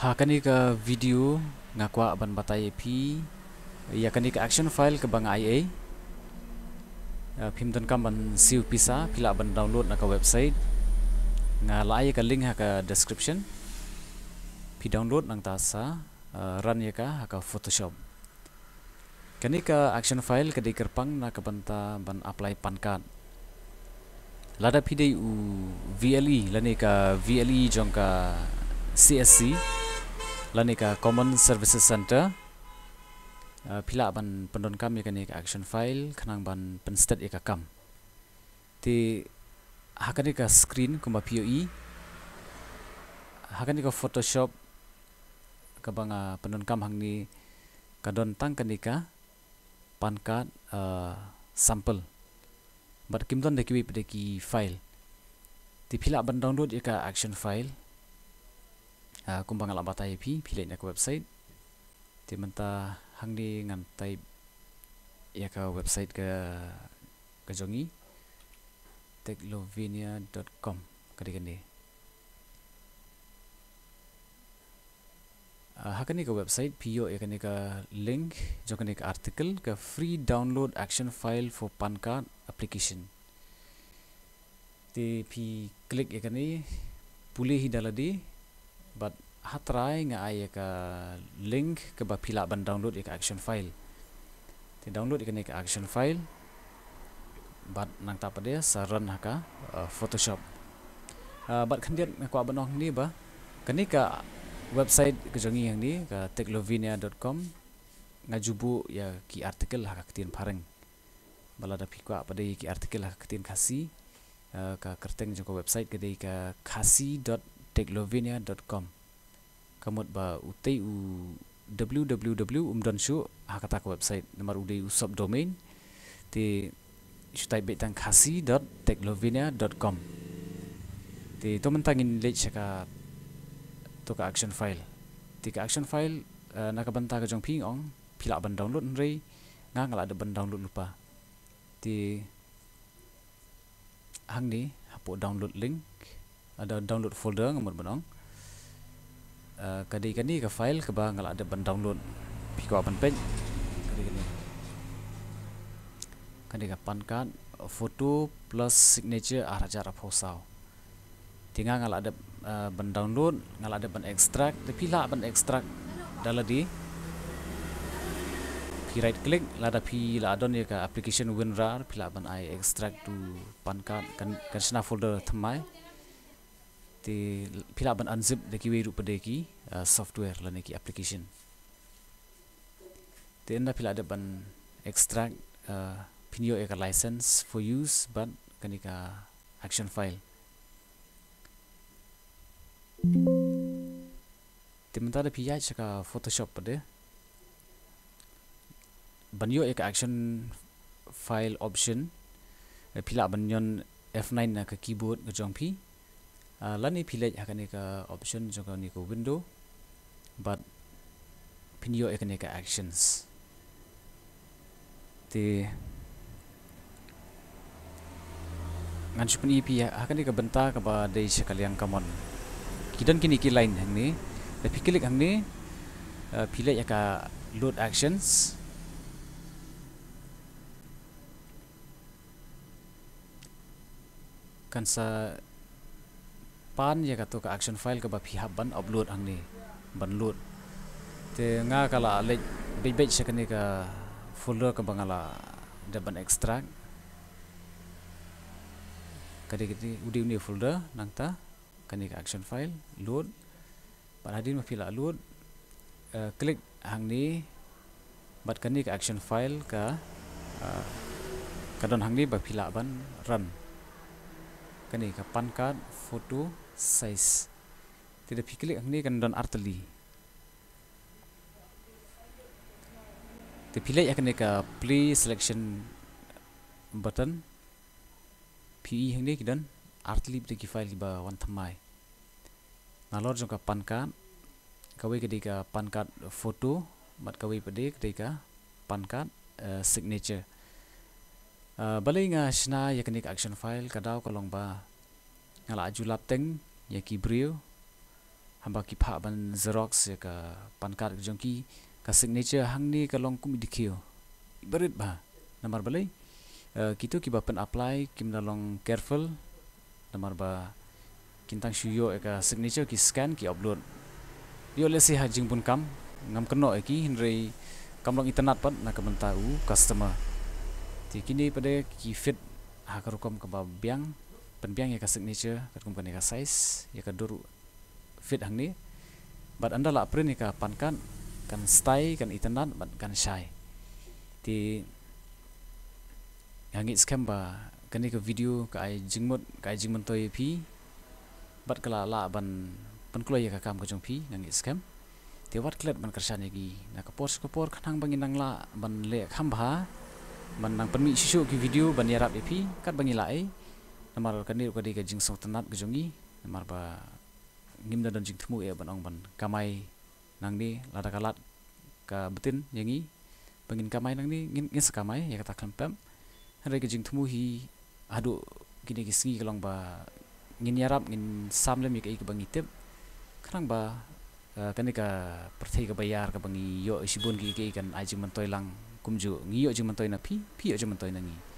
Hakani ka video ngakwa ban batai pi ya kani ka action file ke bang IA pyndonkam ban siu pisa pila ban download na ka website ngalai ka link ha ka description pi download nang tasa run ya ka photoshop kani ka action file ka dikerpang na ka banta ban apply pancard lada pi dei u VLE lani ka VLE jong ka CSC lani ka Common Services Center pila ban pyndonkam ya kani ka action file khanang ban penstat ya ka kam ti hakani ka screen kuma POE hakani ka Photoshop ka banga pyndonkam hangni kadon tang kani ka pancard sample but kimdon de ki file ti pila ban download ya ka action file kumbang ala batai pi pilih nak website ti menta hangdi ngan type ya ka website ke jongi TECLOVENIA.com kadi hakani ka website pio ya kani ka link jokani ka article ka free download action file for pancard application ti pi klik ya kani Pule hi daladi but hatrai nga ay ka link ke ba pila ban download ka action file ti download ka action file but nang ta pada sa run haka Photoshop but khandiat ko banong ni ba kani ka website ke jongi yang ni ka TECLOVENIA.com ngajubu ya ki artikel haka ktien pareng balada pikwa pada ki artikel haka ktien Khasi ka kerteng joko website ke dei ka Khasi.TECLOVENIA.com kamut ba utei u www umdonshu hakata ka website nomor udei u subdomain ti syutai betang Khasi.TECLOVENIA.com ti to mentangin lech ka to ka action file ti ka action file nakabanta ka jong ping ong pila ban download nrei ngala ada ban download lupa ti hang ni hapo download link ada download folder ngamur banong kadi kani ka file ke ba ngala ada ban download pi ko ban page kadi ka pancard photo plus signature arajar phosau tinga ngala ada ban download ngala ada ban extract tapi la ban extract daladi pi right click lada pi la adon ya ka application winrar pila ban I extract to pancard kan sna folder thamai ti pila ban unzip de ki we rupa de ki software la ki application ti enda pila ada ban extract pinyo ya ka license for use but kanika action file ti mentara pi ya ka Photoshop pada banyo ya ka action file option pila ban yon F9 na ka keyboard ke jong pi lani pilih akan ka option jong ni ko window but pinyo akan ka actions ti ngan supni pi akan ka benta ka ba dei sekaliang common kidan kini ki line hang ni tapi klik hang ni pilih ya ka load actions kan sa pan ya ka action file ka ba pihab ban upload ang ni ban load te nga kala le be sa kani ka folder ka bangala da ban extract kadi udi ni folder nang ta kani ka action file load ban hadin ma pila load klik hang ni bat kani ka action file ka kadon hang ni ba pila ban run kani ka pancard photo size tidak pikir ang ni kan don arteli te pilih akan ka play selection button PE hang ni kidan arteli de ki file ba wan thamai nalor jong ka pancard kawe ke ka pancard photo mat kawe pade ke ka pancard signature balai nga shna ya kani action file kadaw kalong ba ngala julap teng ya ki briew hamba ki pha ban xerox ya ka pancard jong ki ka signature hang ni ka long kum dikhiu berit ba namar balai kitu ki ba pen apply kim dalong careful namar ba kintang shuyo ka signature ki scan ki upload yo le si ha jing pun kam ngam keno ki hinrei kamlong internet pat na ka bantau customer ti kini pada ki fit ha ka rukom ka ba biang penbiang ya ka signature ka kum ka size ya ka dur fit hang ni but anda la print ka pancard kan style kan internet but kan shy ti hangit scam ba kani ka video ka ai jingmut toy pi but kala la ban penklo ya ka kam ka jong pi hangit scam ti wat klet ban kersan gi na ka por khanang bangin nang la ban le kham ba ban nang permi sisu ki video ban yarap pi kat bangi lai namar kani ka di ka jing song tanat ka jongi namar ba ngimda dan jing thmu e ban ong ban kamai nang ni lada kalat ka betin yangi bangin kamai nang ni ngin sakamai ya kata klempem hari ke jing thmu hi adu kini ki singi kalong ba ngin yarap ngin samlem ya ka bangi tip khrang ba kani ka perthai ka bayar ka bangi yo sibun ki kan ajing mantoy lang kumju ngi yo jing mantoy na pi yo jing mantoy na ngi